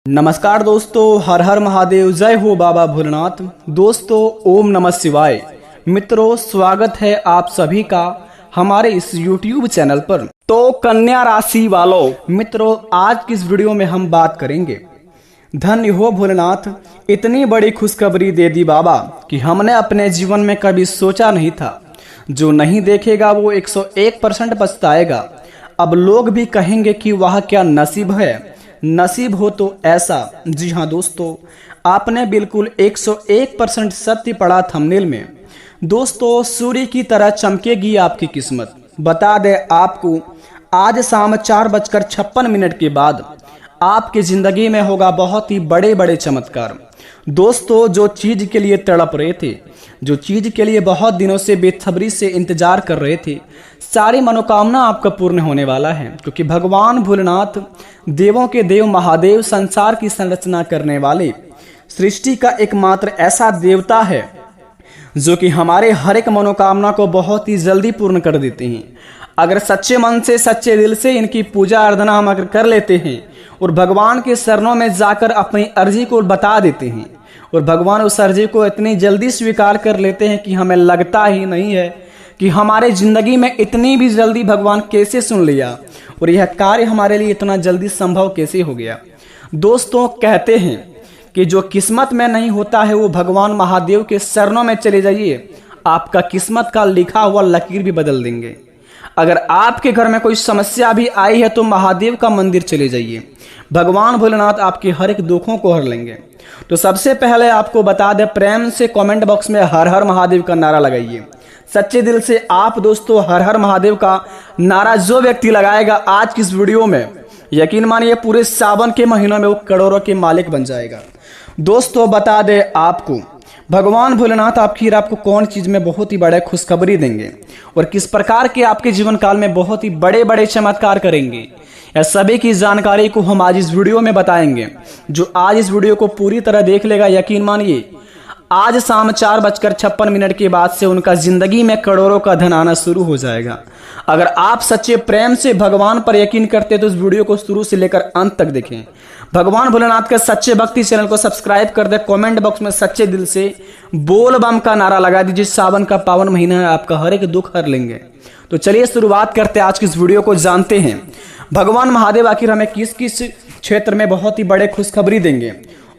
नमस्कार दोस्तों, हर हर महादेव, जय हो बाबा भोलेनाथ। दोस्तों, ओम नमः शिवाय। मित्रों, स्वागत है आप सभी का हमारे इस YouTube चैनल पर। तो कन्या राशि वालों, मित्रों, आज की इस वीडियो में हम बात करेंगे। धन्य हो भोलेनाथ, इतनी बड़ी खुशखबरी दे दी बाबा कि हमने अपने जीवन में कभी सोचा नहीं था। जो नहीं देखेगा वो 101% पछताएगा। अब लोग भी कहेंगे कि वह क्या नसीब है, नसीब हो तो ऐसा। जी हाँ दोस्तों, आपने बिल्कुल 101% सत्य पढ़ा थंबनेल में। दोस्तों, सूर्य की तरह चमकेगी आपकी किस्मत। बता दें आपको, आज शाम 4:56 के बाद आपकी जिंदगी में होगा बहुत ही बड़े बड़े चमत्कार। दोस्तों, जो चीज के लिए तड़प रहे थे, जो चीज के लिए बहुत दिनों से बेसब्री से इंतजार कर रहे थे, सारी मनोकामना आपका पूर्ण होने वाला है। क्योंकि भगवान भोलेनाथ, देवों के देव महादेव, संसार की संरचना करने वाले, सृष्टि का एकमात्र ऐसा देवता है जो कि हमारे हर एक मनोकामना को बहुत ही जल्दी पूर्ण कर देते हैं। अगर सच्चे मन से, सच्चे दिल से इनकी पूजा अर्चना हम अगर कर लेते हैं और भगवान के शरणों में जाकर अपनी अर्जी को बता देते हैं और भगवान उस अर्जी को इतनी जल्दी स्वीकार कर लेते हैं कि हमें लगता ही नहीं है कि हमारे जिंदगी में इतनी भी जल्दी भगवान कैसे सुन लिया और यह कार्य हमारे लिए इतना जल्दी संभव कैसे हो गया। दोस्तों, कहते हैं कि जो किस्मत में नहीं होता है वो भगवान महादेव के शरणों में चले जाइए, आपका किस्मत का लिखा हुआ लकीर भी बदल देंगे। अगर आपके घर में कोई समस्या भी आई है तो महादेव का मंदिर चले जाइए, भगवान भोलेनाथ आपके हर एक दुखों को हर लेंगे। तो सबसे पहले आपको बता दें, प्रेम से कमेंट बॉक्स में हर हर महादेव का नारा लगाइए। सच्चे दिल से आप दोस्तों हर हर महादेव का नारा जो व्यक्ति लगाएगा आज की इस वीडियो में, यकीन मानिए पूरे सावन के महीनों में वो करोड़ों के मालिक बन जाएगा। दोस्तों, बता दें आपको, भगवान भोलेनाथ आपको कौन चीज में बहुत ही बड़े खुशखबरी देंगे और किस प्रकार के आपके जीवन काल में बहुत ही बड़े बड़े चमत्कार करेंगे, यह सभी की जानकारी को हम आज इस वीडियो में बताएंगे। जो आज इस वीडियो को पूरी तरह देख लेगा, यकीन मानिए आज शाम 4:56 के बाद से उनका जिंदगी में करोड़ों का धन आना शुरू हो जाएगा। अगर आप सच्चे प्रेम से भगवान पर यकीन करते तो इस वीडियो को शुरू से लेकर अंत तक देखें। भगवान भोलेनाथ के सच्चे भक्ति चैनल को सब्सक्राइब कर दे। कमेंट बॉक्स में सच्चे दिल से बोल बम का नारा लगा दीजिए। सावन का पावन महीना है, आपका हर एक दुख हर लेंगे। तो चलिए शुरुआत करते हैं आज की इस वीडियो को। जानते हैं भगवान महादेव आखिर हमें किस किस क्षेत्र में बहुत ही बड़े खुशखबरी देंगे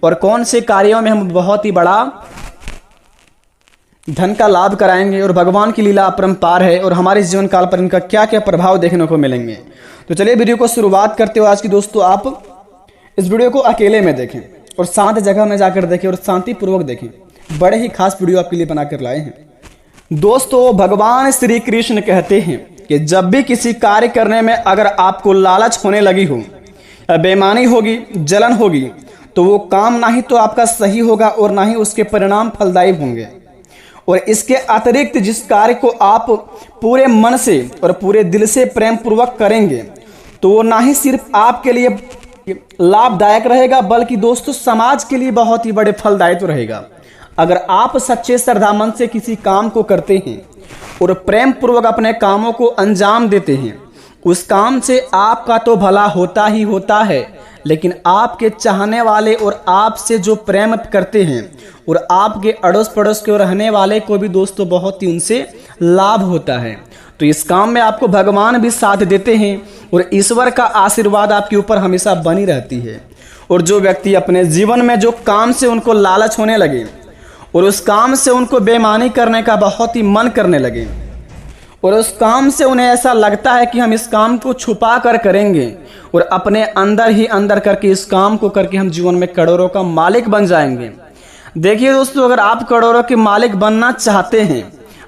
और कौन से कार्यों में हम बहुत ही बड़ा धन का लाभ कराएंगे और भगवान की लीला अपरंपार है और हमारे जीवन काल पर इनका क्या क्या प्रभाव देखने को मिलेंगे। तो चलिए वीडियो को शुरुआत करते हो आज की। दोस्तों, आप इस वीडियो को अकेले में देखें और शांत जगह में जाकर देखें और शांतिपूर्वक देखें। बड़े ही खास वीडियो आपके लिए बनाकर लाए हैं। दोस्तों, भगवान श्री कृष्ण कहते हैं कि जब भी किसी कार्य करने में अगर आपको लालच होने लगी हो, बेईमानी होगी, जलन होगी, तो वो काम ना ही तो आपका सही होगा और ना ही उसके परिणाम फलदायी होंगे। और इसके अतिरिक्त जिस कार्य को आप पूरे मन से और पूरे दिल से प्रेम पूर्वक करेंगे तो वो ना ही सिर्फ आपके लिए लाभदायक रहेगा बल्कि दोस्तों समाज के लिए बहुत ही बड़े फलदायी तो रहेगा। अगर आप सच्चे श्रद्धा मन से किसी काम को करते हैं और प्रेम पूर्वक अपने कामों को अंजाम देते हैं, उस काम से आपका तो भला होता ही होता है, लेकिन आपके चाहने वाले और आपसे जो प्रेम करते हैं और आपके अड़ोस पड़ोस के रहने वाले को भी दोस्तों बहुत ही उनसे लाभ होता है। तो इस काम में आपको भगवान भी साथ देते हैं और ईश्वर का आशीर्वाद आपके ऊपर हमेशा बनी रहती है। और जो व्यक्ति अपने जीवन में जो काम से उनको लालच होने लगे और उस काम से उनको बेईमानी करने का बहुत ही मन करने लगे और उस काम से उन्हें ऐसा लगता है कि हम इस काम को छुपा कर करेंगे और अपने अंदर ही अंदर करके इस काम को करके हम जीवन में करोड़ों का मालिक बन जाएंगे। देखिए दोस्तों, अगर आप करोड़ों के मालिक बनना चाहते हैं,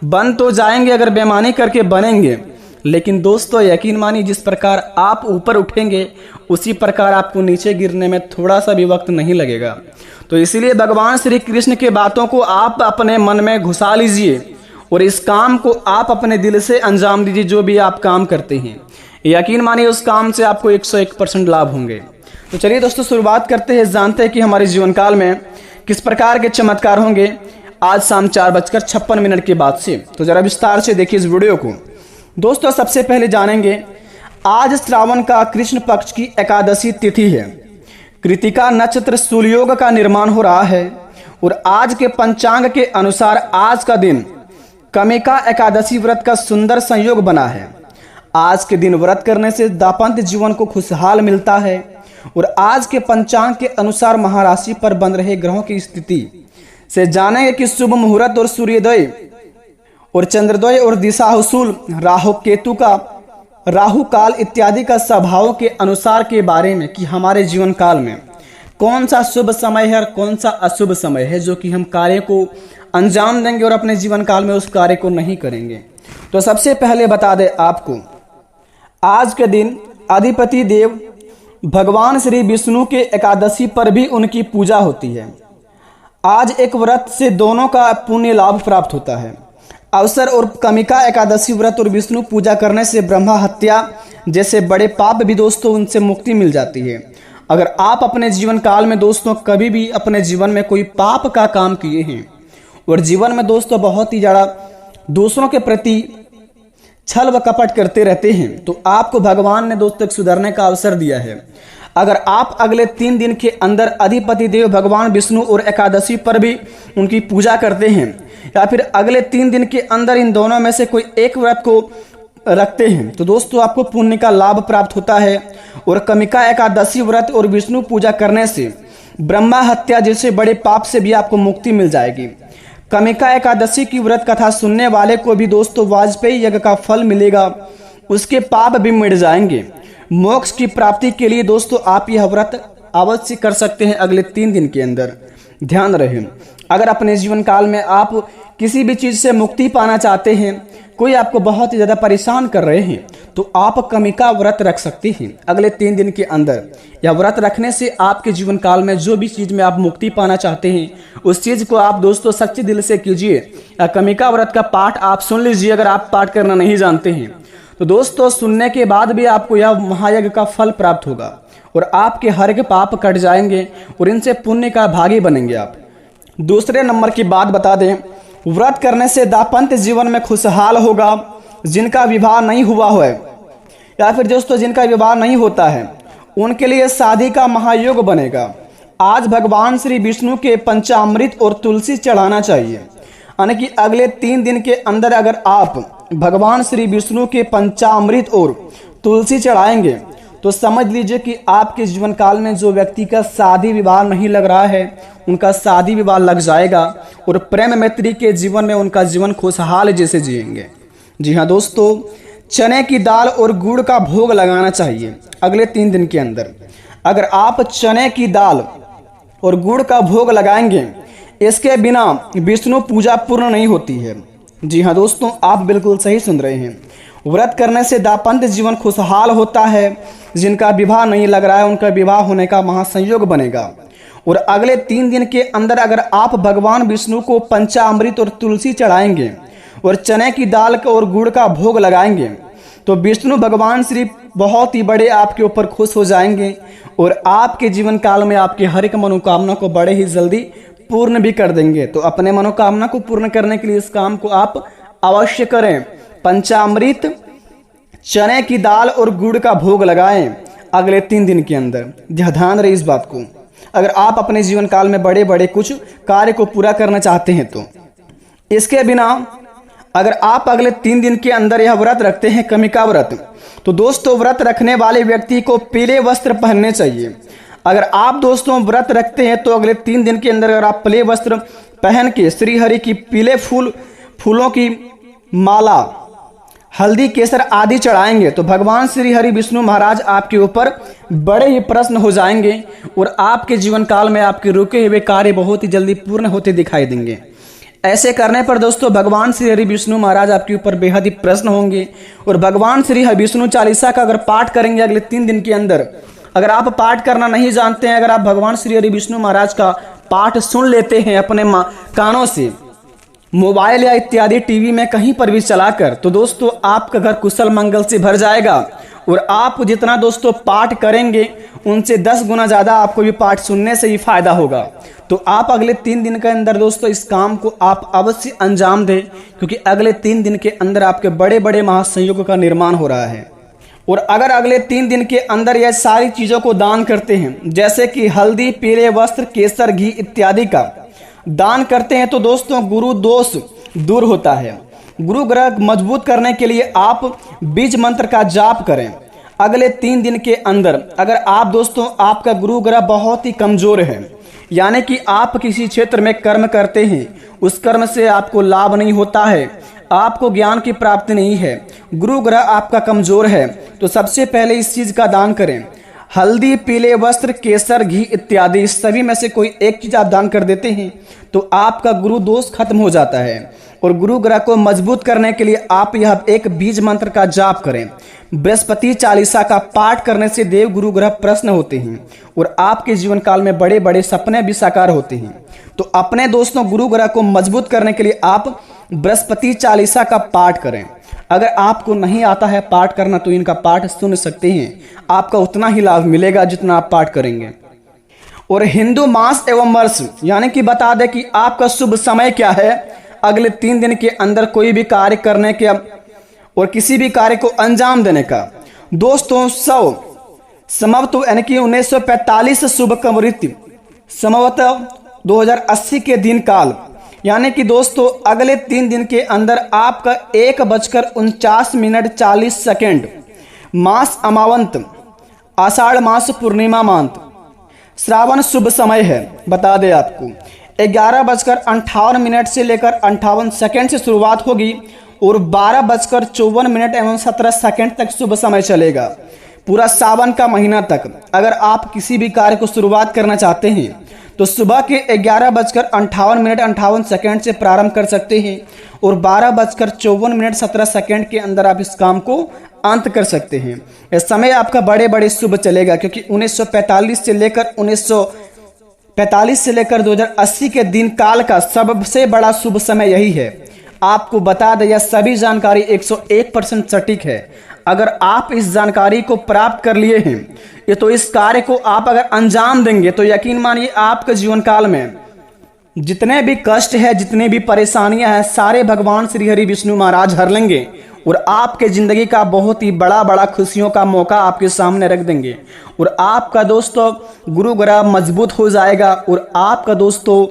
बन तो जाएंगे, अगर बेईमानी करके बनेंगे, लेकिन दोस्तों यकीन मानिए जिस प्रकार आप ऊपर उठेंगे उसी प्रकार आपको नीचे गिरने में थोड़ा सा भी वक्त नहीं लगेगा। तो इसीलिए भगवान श्री कृष्ण के बातों को आप अपने मन में घुसा लीजिए और इस काम को आप अपने दिल से अंजाम दीजिए। जो भी आप काम करते हैं, यकीन मानिए उस काम से आपको 101% लाभ होंगे। तो चलिए दोस्तों शुरुआत करते हैं, जानते हैं कि हमारे जीवन काल में किस प्रकार के चमत्कार होंगे आज शाम 4:56 के बाद से। तो जरा विस्तार से देखिए इस वीडियो को। दोस्तों, सबसे पहले जानेंगे आज श्रावण का कृष्ण पक्ष की एकादशी तिथि है। कृतिका नक्षत्र सूर्योग का निर्माण हो रहा है और आज के पंचांग के अनुसार आज का दिन कमिका एकादशी व्रत का सुंदर संयोग बना है। आज के दिन व्रत करने से दाम्पत्य जीवन को खुशहाल मिलता है और आज के पंचांग के अनुसार महाराशि पर बन रहे ग्रहों की स्थिति से जानेंगे कि शुभ मुहूर्त और सूर्योदय और चंद्रोदय और दिशाहुसूल राहु केतु का राहु काल इत्यादि का स्वभाव के अनुसार के बारे में कि हमारे जीवन काल में कौन सा शुभ समय है और कौन सा अशुभ समय है जो कि हम कार्य को अंजाम देंगे और अपने जीवन काल में उस कार्य को नहीं करेंगे। तो सबसे पहले बता दें आपको, आज के दिन अधिपति देव भगवान श्री विष्णु के एकादशी पर भी उनकी पूजा होती है। आज एक व्रत से दोनों का पुण्य लाभ प्राप्त होता है। अवसर और कमिका एकादशी व्रत और विष्णु पूजा करने से ब्रह्मा हत्या जैसे बड़े पाप भी दोस्तों उनसे मुक्ति मिल जाती है। अगर आप अपने जीवन काल में दोस्तों कभी भी अपने जीवन में कोई पाप का काम किए हैं और जीवन में दोस्तों बहुत ही ज़्यादा दूसरों के प्रति छल व कपट करते रहते हैं तो आपको भगवान ने दोस्तों सुधरने का अवसर दिया है। अगर आप अगले 3 दिन के अंदर अधिपति देव भगवान विष्णु और एकादशी पर भी उनकी पूजा करते हैं या फिर अगले 3 दिन के अंदर इन दोनों में से कोई एक व्रत को रखते हैं तो दोस्तों आपको पुण्य का लाभ प्राप्त होता है। और कमिका एकादशी व्रत और विष्णु पूजा करने से ब्रह्मा हत्या जैसे बड़े पाप से भी आपको मुक्ति मिल जाएगी। कमिका एकादशी की व्रत कथा सुनने वाले को भी दोस्तों वाजपेयी यज्ञ का फल मिलेगा, उसके पाप भी मिट जाएंगे। मोक्ष की प्राप्ति के लिए दोस्तों आप यह व्रत अवश्य कर सकते हैं अगले 3 दिन के अंदर। ध्यान रहे, अगर अपने जीवन काल में आप किसी भी चीज़ से मुक्ति पाना चाहते हैं, कोई आपको बहुत ही ज़्यादा परेशान कर रहे हैं तो आप कमिका व्रत रख सकते हैं अगले 3 दिन के अंदर। यह व्रत रखने से आपके जीवन काल में जो भी चीज़ में आप मुक्ति पाना चाहते हैं उस चीज़ को आप दोस्तों सच्चे दिल से कीजिए। कमिका व्रत का पाठ आप सुन लीजिए अगर आप पाठ करना नहीं जानते हैं तो दोस्तों सुनने के बाद भी आपको यह महायज्ञ का फल प्राप्त होगा और आपके हर एक पाप कट जाएंगे और इनसे पुण्य का भागी बनेंगे आप। दूसरे नंबर की बात बता दें, व्रत करने से दाम्पत्य जीवन में खुशहाल होगा। जिनका विवाह नहीं हुआ है या फिर दोस्तों जिनका विवाह नहीं होता है उनके लिए शादी का महायोग बनेगा। आज भगवान श्री विष्णु के पंचामृत और तुलसी चढ़ाना चाहिए, यानी कि अगले 3 दिन के अंदर अगर आप भगवान श्री विष्णु के पंचामृत और तुलसी चढ़ाएंगे तो समझ लीजिए कि आपके जीवन काल में जो व्यक्ति का शादी विवाह नहीं लग रहा है उनका शादी विवाह लग जाएगा और प्रेम मैत्री के जीवन में उनका जीवन खुशहाल जैसे जिएंगे। जी हाँ दोस्तों, चने की दाल और गुड़ का भोग लगाना चाहिए अगले 3 दिन के अंदर। अगर आप चने की दाल और गुड़ का भोग लगाएंगे, इसके बिना विष्णु पूजा पूर्ण नहीं होती है। जी हाँ दोस्तों, आप बिल्कुल सही सुन रहे हैं। व्रत करने से दाम्पत्य जीवन खुशहाल होता है। जिनका विवाह नहीं लग रहा है उनका विवाह होने का महासंयोग बनेगा। और अगले 3 दिन के अंदर अगर आप भगवान विष्णु को पंचामृत और तुलसी चढ़ाएंगे और चने की दाल और गुड़ का भोग लगाएंगे तो विष्णु भगवान श्री बहुत ही बड़े आपके ऊपर खुश हो जाएंगे और आपके जीवन काल में आपकी हर एक मनोकामना को बड़े ही जल्दी पूर्ण भी कर देंगे। तो अपने मनोकामना को पूर्ण करने के लिए इस काम को आप अवश्य करें। पंचामृत, चने की दाल और गुड़ का भोग लगाएं अगले 3 दिन के अंदर। ध्यान रहे इस बात को। अगर आप अपने जीवन काल में बड़े बड़े कुछ कार्य को पूरा करना चाहते हैं तो इसके बिना अगर आप अगले 3 दिन के अंदर यह व्रत रखते हैं कमिका व्रत, तो दोस्तों व्रत रखने वाले व्यक्ति को पीले वस्त्र पहनने चाहिए। अगर आप दोस्तों व्रत रखते हैं तो अगले 3 दिन के अंदर अगर आप पीले वस्त्र पहन के श्री हरि की पीले फूलों की माला, हल्दी, केसर आदि चढ़ाएंगे तो भगवान श्री हरि विष्णु महाराज आपके ऊपर बड़े ही प्रसन्न हो जाएंगे और आपके जीवन काल में आपके रुके हुए कार्य बहुत ही जल्दी पूर्ण होते दिखाई देंगे। ऐसे करने पर दोस्तों भगवान श्री हरि विष्णु महाराज आपके ऊपर बेहद ही प्रसन्न होंगे और भगवान श्री हरि विष्णु चालीसा का अगर पाठ करेंगे अगले 3 दिन के अंदर, अगर आप पाठ करना नहीं जानते हैं, अगर आप भगवान श्री हरि विष्णु महाराज का पाठ सुन लेते हैं अपने कानों से, मोबाइल या इत्यादि टीवी में कहीं पर भी चलाकर, तो दोस्तों आपका घर कुशल मंगल से भर जाएगा और आप जितना दोस्तों पाठ करेंगे उनसे 10 गुना ज़्यादा आपको भी पाठ सुनने से ही फायदा होगा। तो आप अगले 3 दिन के अंदर दोस्तों इस काम को आप अवश्य अंजाम दें, क्योंकि अगले 3 दिन के अंदर आपके बड़े बड़े महासंयोग का निर्माण हो रहा है। और अगर अगले 3 दिन के अंदर यह सारी चीज़ों को दान करते हैं, जैसे कि हल्दी, पीले वस्त्र, केसर, घी इत्यादि का दान करते हैं, तो दोस्तों गुरु दोष दूर होता है। गुरु ग्रह मजबूत करने के लिए आप बीज मंत्र का जाप करें। अगले 3 दिन के अंदर अगर आप दोस्तों आपका गुरु ग्रह बहुत ही कमजोर है, यानी कि आप किसी क्षेत्र में कर्म करते हैं, उस कर्म से आपको लाभ नहीं होता है, आपको ज्ञान की प्राप्ति नहीं है, गुरु ग्रह आपका कमजोर है, तो सबसे पहले इस चीज का दान करें। हल्दी, पीले वस्त्र, केसर, घी इत्यादि इस सभी में से कोई एक चीज आप दान कर देते हैं तो आपका गुरु दोष खत्म हो जाता है। और गुरु ग्रह को मजबूत करने के लिए आप यह एक बीज मंत्र का जाप करें। बृहस्पति चालीसा का पाठ करने से देव गुरु ग्रह प्रसन्न होते हैं और आपके जीवन काल में बड़े बड़े सपने भी साकार होते हैं। तो अपने दोस्तों गुरु ग्रह को मजबूत करने के लिए आप बृहस्पति चालीसा का पाठ करें। अगर आपको नहीं आता है पाठ करना तो इनका पाठ सुन सकते हैं, आपका उतना ही लाभ मिलेगा जितना आप पाठ करेंगे। और हिंदू मास एवं वर्ष यानी कि बता दें कि आपका शुभ समय क्या है अगले 3 दिन के अंदर कोई भी कार्य करने के और किसी भी कार्य को अंजाम देने का। दोस्तों संभवतः यानी कि 1945 शुभ कमृत संभवतः 2080 के दिन काल, यानी कि दोस्तों अगले 3 दिन के अंदर आपका 1:49:40 मास अमावंत, आषाढ़ मास पूर्णिमा मांत, श्रावण शुभ समय है। बता दें आपको 11:58 से लेकर 58 से शुरुआत होगी और 12:54 तक शुभ समय चलेगा, पूरा सावन का महीना तक। अगर आप किसी भी कार्य को शुरुआत करना चाहते हैं तो सुबह के 11:58 से प्रारंभ कर सकते हैं और 12:54 के अंदर आप इस काम को अंत कर सकते हैं। यह समय आपका बड़े बड़े शुभ चलेगा, क्योंकि 1945 से लेकर 2080 के दिन काल का सबसे बड़ा शुभ समय यही है। आपको बता दें यह सभी जानकारी 101% सटीक है। अगर आप इस जानकारी को प्राप्त कर लिए हैं ये तो इस कार्य को आप अगर अंजाम देंगे तो यकीन मानिए आपके जीवन काल में जितने भी कष्ट है, जितने भी परेशानियां हैं, सारे भगवान श्री हरि विष्णु महाराज हर लेंगे और आपके जिंदगी का बहुत ही बड़ा खुशियों का मौका आपके सामने रख देंगे। और आपका दोस्तों गुरु ग्रह मजबूत हो जाएगा और आपका दोस्तों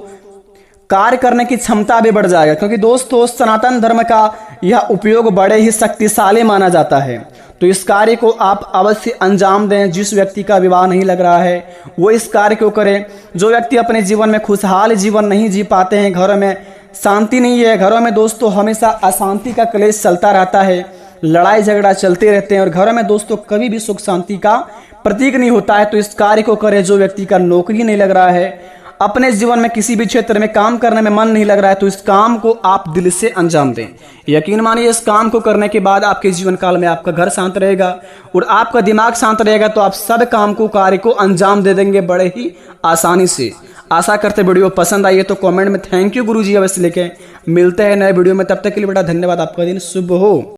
कार्य करने की क्षमता भी बढ़ जाएगा, क्योंकि दोस्तों सनातन धर्म का यह उपयोग बड़े ही शक्तिशाली माना जाता है। तो इस कार्य को आप अवश्य अंजाम दें। जिस व्यक्ति का विवाह नहीं लग रहा है वो इस कार्य को करें। जो व्यक्ति अपने जीवन में खुशहाल जीवन नहीं जी पाते हैं, घरों में शांति नहीं है, घरों में दोस्तों हमेशा अशांति का क्लेश चलता रहता है, लड़ाई झगड़ा चलते रहते हैं और घरों में दोस्तों कभी भी सुख शांति का प्रतीक नहीं होता है, तो इस कार्य को करें। जो व्यक्ति का नौकरी नहीं लग रहा है, अपने जीवन में किसी भी क्षेत्र में काम करने में मन नहीं लग रहा है, तो इस काम को आप दिल से अंजाम दें। यकीन मानिए इस काम को करने के बाद आपके जीवन काल में आपका घर शांत रहेगा और आपका दिमाग शांत रहेगा, तो आप सब काम को कार्य को अंजाम दे देंगे बड़े ही आसानी से। आशा करते वीडियो पसंद आई है तो कमेंट में थैंक यू गुरुजी अवश्य लिखें। मिलते हैं नए वीडियो में, तब तक के लिए बेटा धन्यवाद। आपका दिन शुभ हो।